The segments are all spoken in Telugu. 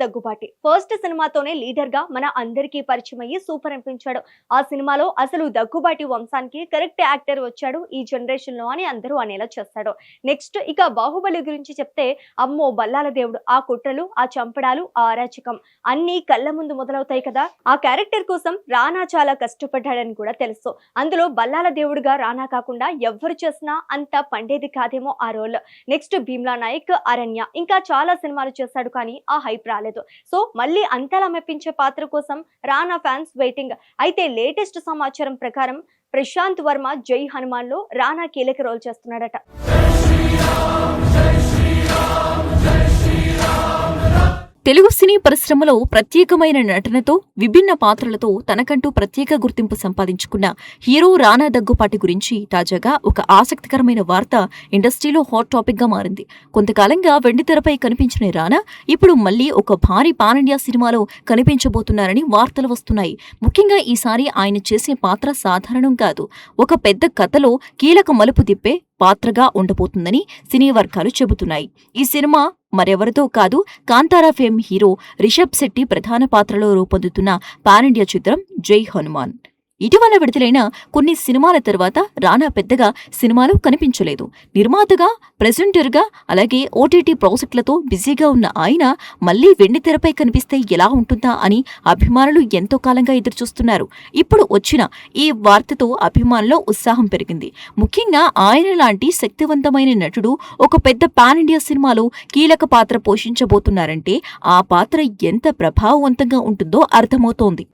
దగ్గుబాటి ఫస్ట్ సినిమాతోనే లీడర్ గా మన అందరికీ పరిచయం అయ్యి సూపర్ అనిపించాడు. ఆ సినిమాలో అసలు దగ్గుబాటి వంశానికి కరెక్ట్ యాక్టర్ వచ్చాడు ఈ జనరేషన్ లో అని అందరూ అనేలా చేస్తాడు. నెక్స్ట్ ఇక బాహుబలి గురించి చెప్తే అమ్మో బల్లాల దేవుడు, ఆ కుట్రలు, ఆ చంపడాలు, ఆ అరాచకం అన్ని కళ్ళ ముందు మొదలవుతాయి కదా. ఆ క్యారెక్టర్ కోసం రానా చాలా కష్టపడ్డాడని కూడా తెలుసు. అందులో బల్లాల దేవుడుగా రానా కాకుండా ఎవ్వరు చేసినా అంత పండేది కాదేమో ఆ రోల్. నెక్స్ట్ భీమ్లా నాయక్, అరణ్య ఇంకా చాలా సినిమాలు చేశాడు కానీ ఆ హైప్ రాలేదు. సో మళ్ళీ అంతలా మెప్పించే పాత్ర కోసం రానా ఫ్యాన్స్ వెయిటింగ్. అయితే లేటెస్ట్ సమాచారం ప్రకారం ప్రశాంత్ వర్మ జై హనుమాన్ లో రానా కీలక రోల్ చేస్తున్నాడట. తెలుగు సినీ పరిశ్రమలో ప్రత్యేకమైన నటనతో విభిన్న పాత్రలతో తనకంటూ ప్రత్యేక గుర్తింపు సంపాదించుకున్న హీరో రానా దగ్గుపాటి గురించి తాజాగా ఒక ఆసక్తికరమైన వార్త ఇండస్ట్రీలో హాట్ టాపిక్ గా మారింది. కొంతకాలంగా వెండితెరపై కనిపించిన రానా ఇప్పుడు మళ్లీ ఒక భారీ పాన్ ఇండియా సినిమాలో కనిపించబోతున్నారని వార్తలు వస్తున్నాయి. ముఖ్యంగా ఈసారి ఆయన చేసే పాత్ర సాధారణం కాదు. ఒక పెద్ద కథలో కీలక మలుపు తిప్పే పాత్రగా ఉండబోతుందని సినీ వర్గాలు చెబుతున్నాయి. ఈ సినిమా మరెవరితో కాదు, కాంతారా ఫేమ్ హీరో రిషబ్ శెట్టి ప్రధాన పాత్రలో రూపొందుతున్న పాన్ ఇండియా చిత్రం జై హనుమాన్. ఇటీవల విడుదలైన కొన్ని సినిమాల తర్వాత రానా పెద్దగా సినిమాలో కనిపించలేదు. నిర్మాతగా, ప్రెజెంటర్గా, అలాగే ఓటీటీ ప్రాజెక్టులతో బిజీగా ఉన్న ఆయన మళ్లీ వెండితెరపై కనిపిస్తే ఎలా ఉంటుందా అని అభిమానులు ఎంతో కాలంగా ఎదురుచూస్తున్నారు. ఇప్పుడు వచ్చిన ఈ వార్తతో అభిమానుల్లో ఉత్సాహం పెరిగింది. ముఖ్యంగా ఆయన లాంటి శక్తివంతమైన నటుడు ఒక పెద్ద పాన్ ఇండియా సినిమాలో కీలక పాత్ర పోషించబోతున్నారంటే ఆ పాత్ర ఎంత ప్రభావవంతంగా ఉంటుందో అర్థమవుతోంది.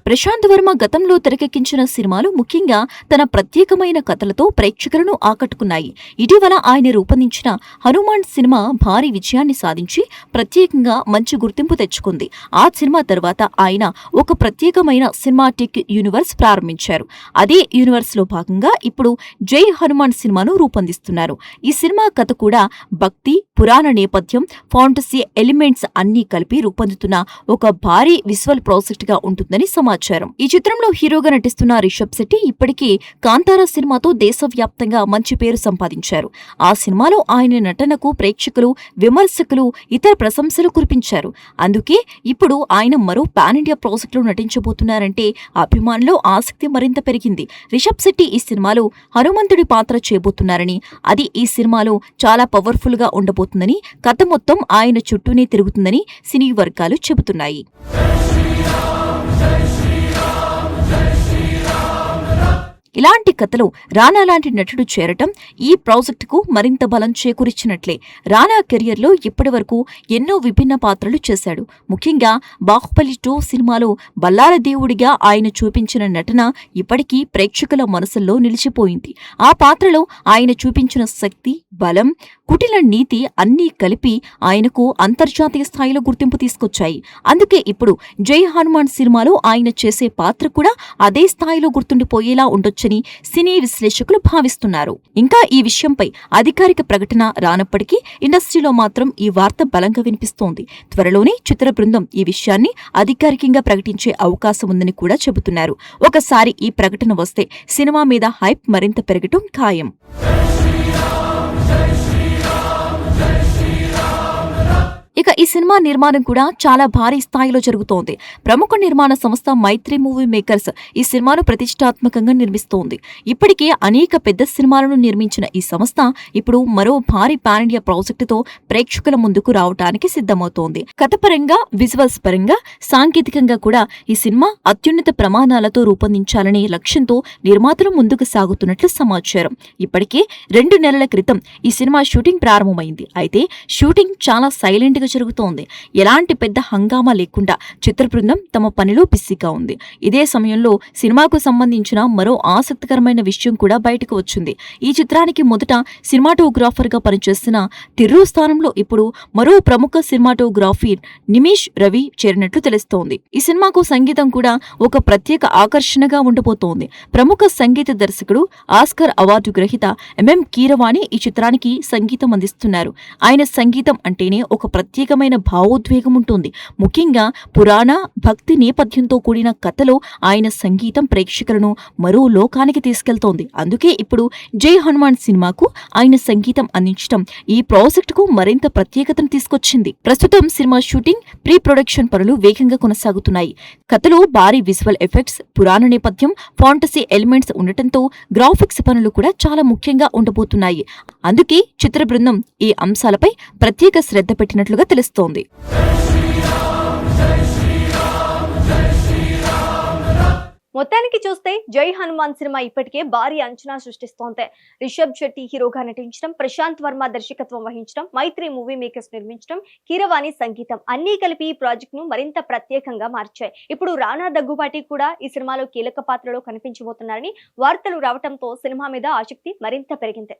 ప్రశాంత్ వర్మ గతంలో తెరకెక్కించిన సినిమాలు ముఖ్యంగా తన ప్రత్యేకమైన కథలతో ప్రేక్షకులను ఆకట్టుకున్నాయి. ఇటీవల ఆయన రూపొందించిన హనుమాన్ సినిమా భారీ విజయాన్ని సాధించి ప్రత్యేకంగా మంచి గుర్తింపు తెచ్చుకుంది. ఆ సినిమా తర్వాత ఆయన ఒక ప్రత్యేకమైన సినిమాటిక్ యూనివర్స్ ప్రారంభించారు. అదే యూనివర్స్ లో భాగంగా ఇప్పుడు జై హనుమాన్ సినిమాను రూపొందిస్తున్నారు. ఈ సినిమా కథ కూడా భక్తి, పురాణ నేపథ్యం, ఫాంటసీ ఎలిమెంట్స్ అన్నీ కలిపి రూపొందుతున్న ఒక భారీ విజువల్ ప్రాజెక్ట్ గా ఉంటుందని సమాచారం. ఈ చిత్రంలో హీరోగా నటిస్తున్న రిషబ్ శెట్టి ఇప్పటికే కాంతారా సినిమాతో దేశవ్యాప్తంగా మంచి పేరు సంపాదించారు. ఆ సినిమాలో ఆయన నటనకు ప్రేక్షకులు, విమర్శకులు ఇతర ప్రశంసలు కురిపించారు. అందుకే ఇప్పుడు ఆయన మరో పాన్ ఇండియా ప్రాజెక్టులో నటించబోతున్నారంటే అభిమానుల్లో ఆసక్తి మరింత పెరిగింది. రిషబ్ శెట్టి ఈ సినిమాలో హనుమంతుడి పాత్ర చేయబోతున్నారని, అది ఈ సినిమాలో చాలా పవర్ఫుల్ గా ఉండబోతుందని, కథ మొత్తం ఆయన చుట్టూనే తిరుగుతుందని సినీ వర్గాలు చెబుతున్నాయి. ఇలాంటి కథలో రానా లాంటి నటుడు చేరటం ఈ ప్రాజెక్టుకు మరింత బలం చేకూర్చినట్లే. రానా కెరియర్లో ఇప్పటివరకు ఎన్నో విభిన్న పాత్రలు చేశాడు. ముఖ్యంగా బాహుబలి 2 సినిమాలో బల్లాల దేవుడిగా ఆయన చూపించిన నటన ఇప్పటికీ ప్రేక్షకుల మనసుల్లో నిలిచిపోయింది. ఆ పాత్రలో ఆయన చూపించిన శక్తి, బలం, కుటిల నీతి అన్నీ కలిపి ఆయనకు అంతర్జాతీయ స్థాయిలో గుర్తింపు తీసుకొచ్చాయి. అందుకే ఇప్పుడు జై హనుమాన్ సినిమాలో ఆయన చేసే పాత్ర కూడా అదే స్థాయిలో గుర్తుండిపోయేలా ఉండొచ్చని సినీ విశ్లేషకులు భావిస్తున్నారు. ఇంకా ఈ విషయంపై అధికారిక ప్రకటన రానప్పటికీ ఇండస్ట్రీలో మాత్రం ఈ వార్త బలంగా వినిపిస్తోంది. త్వరలోనే చిత్ర బృందం ఈ విషయాన్ని అధికారికంగా ప్రకటించే అవకాశం ఉందని కూడా చెబుతున్నారు. ఒకసారి ఈ ప్రకటన వస్తే సినిమా మీద హైప్ మరింత పెరగటం ఖాయం. ఇక ఈ సినిమా నిర్మాణం కూడా చాలా భారీ స్థాయిలో జరుగుతోంది. ప్రముఖ నిర్మాణ సంస్థ మైత్రి మూవీ మేకర్స్ ఈ సినిమాను ప్రతిష్టాత్మకంగా నిర్మిస్తోంది. ఇప్పటికే అనేక పెద్ద సినిమాలను నిర్మించిన ఈ సంస్థ ఇప్పుడు మరో భారీ పాన్ ఇండియా ప్రాజెక్టుతో ప్రేక్షకుల ముందుకు రావడానికి సిద్ధమవుతోంది. కథపరంగా, విజువల్స్ పరంగా, సాంకేతికంగా కూడా ఈ సినిమా అత్యున్నత ప్రమాణాలతో రూపొందించాలనే లక్ష్యంతో నిర్మాతలు ముందుకు సాగుతున్నట్లు సమాచారం. ఇప్పటికే 2 నెలల క్రితం ఈ సినిమా షూటింగ్ ప్రారంభమైంది. అయితే షూటింగ్ చాలా సైలెంట్ జరుగుతోంది. ఎలాంటి పెద్ద హంగామా లేకుండా చిత్ర బృందం తమ పనిలో బిజీగా ఉంది. ఇదే సమయంలో సినిమాకు సంబంధించిన మరో ఆసక్తికరమైన విషయం కూడా బయటకు వచ్చింది. ఈ చిత్రానికి మొదట సినిమాటోగ్రాఫర్ గా పనిచేసిన తిర్రు స్థానంలో ఇప్పుడు మరో ప్రముఖ సినిమాటోగ్రాఫర్ నిమిష్ రవి చేరినట్లు తెలుస్తోంది. ఈ సినిమాకు సంగీతం కూడా ఒక ప్రత్యేక ఆకర్షణగా ఉండబోతోంది. ప్రముఖ సంగీత దర్శకుడు, ఆస్కర్ అవార్డు గ్రహీత ఎంఎం కీరవాణి ఈ చిత్రానికి సంగీతం అందిస్తున్నారు. ఆయన సంగీతం అంటేనే ఒక ప్రత్యేకమైన భావోద్వేగం ఉంటుంది. ముఖ్యంగా పురాణ భక్తి నేపథ్యంతో కూడిన కథలో ఆయన సంగీతం ప్రేక్షకులను మరో లోకానికి తీసుకెళ్తోంది. అందుకే ఇప్పుడు జై హనుమాన్ సినిమాకు ఆయన సంగీతం అందించడం ఈ ప్రాజెక్టుకు మరింత ప్రత్యేకతను తీసుకొచ్చింది. ప్రస్తుతం సినిమా షూటింగ్, ప్రీ ప్రొడక్షన్ పనులు వేగంగా కొనసాగుతున్నాయి. కథలో భారీ విజువల్ ఎఫెక్ట్స్, పురాణ నేపథ్యం, ఫాంటసీ ఎలిమెంట్స్ ఉండటంతో గ్రాఫిక్స్ పనులు కూడా చాలా ముఖ్యంగా ఉండబోతున్నాయి. అందుకే చిత్ర బృందం ఈ అంశాలపై ప్రత్యేక శ్రద్ధ పెట్టినట్లుగా తెలుస్తోంది. మొత్తానికి చూస్తే జై హనుమాన్ సినిమా ఇప్పటికే భారీ అంచనా సృష్టిస్తోంది. రిషబ్ శెట్టి హీరోగా నటించడం, ప్రశాంత్ వర్మ దర్శకత్వం వహించడం, మైత్రి మూవీ మేకర్స్ నిర్మించడం, కీరవాణి సంగీతం అన్నీ కలిపి ఈ ప్రాజెక్ట్ ను మరింత ప్రత్యేకంగా మార్చాయి. ఇప్పుడు రానా దగ్గుబాటి కూడా ఈ సినిమాలో కీలక పాత్రలో కనిపించబోతున్నారని వార్తలు రావడంతో సినిమా మీద ఆసక్తి మరింత పెరిగింది.